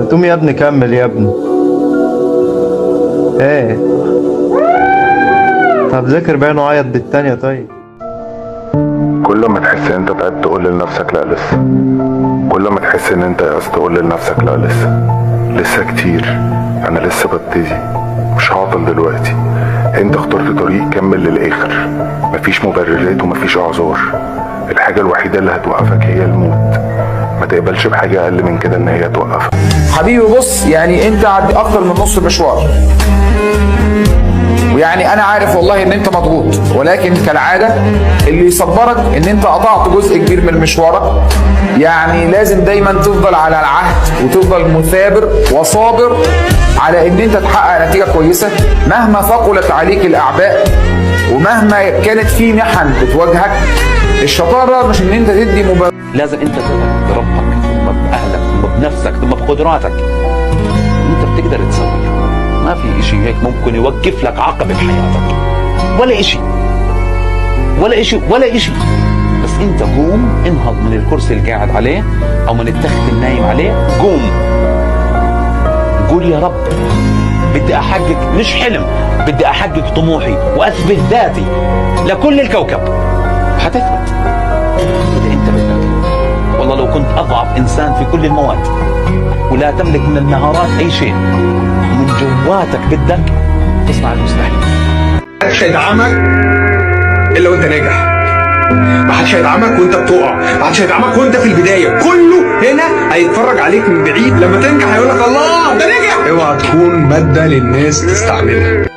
تقوم يا ابني كمل يا ابني. ايه طب ذاكر باين وعيط بالتانية. طيب كل ما تحس ان انت تعبت تقول لنفسك لا لسه، كل ما تحس ان انت يأست تقول لنفسك لا لسه كتير، انا لسه ببتدي، مش هعطل دلوقتي. انت اخترت طريق، كمل للاخر، مفيش مبررات ومفيش اعذار. الحاجة الوحيدة اللي هتوقفك هي الموت، ما تقبلش بحاجة اقل من كده ان هي توقفك. حبيبي بص، يعني انت عدي اكتر من نص المشوار، ويعني انا عارف والله ان انت مضغوط، ولكن كالعاده اللي يصبرك ان انت قطعت جزء كبير من مشوارك. يعني لازم دايما تفضل على العهد وتفضل مثابر وصابر على ان انت تحقق نتيجه كويسه مهما ثقلت عليك الاعباء ومهما كانت في محن بتواجهك. الشطاره مش ان انت تدي لازم انت تثق بربك، ثم باهلك، ثم بنفسك، ثم بقدراتك. انت بتقدر تسويها، ما في اشي هيك ممكن يوقف لك عقبة بحياتك، ولا اشي ولا اشي ولا اشي. بس انت قوم، انهض من الكرسي اللي قاعد عليه او من التخت النايم عليه، قوم قول يا رب بدي احقق، مش حلم، بدي احقق طموحي واثبت ذاتي لكل الكوكب. حتثبت اذا انت بدك. والله لو كنت اضعف انسان في كل المواد ولا تملك من المهارات اي شيء، من جواتك بدك تصنع المستحيل. محدش هيدعمك الا وانت ناجح، محدش هيدعمك وانت بتقع، محدش هيدعمك وانت في البدايه. كله هنا هيتفرج عليك من بعيد، لما تنجح هيقول لك الله ده نجح. اوعى تكون ماده للناس تستعملها.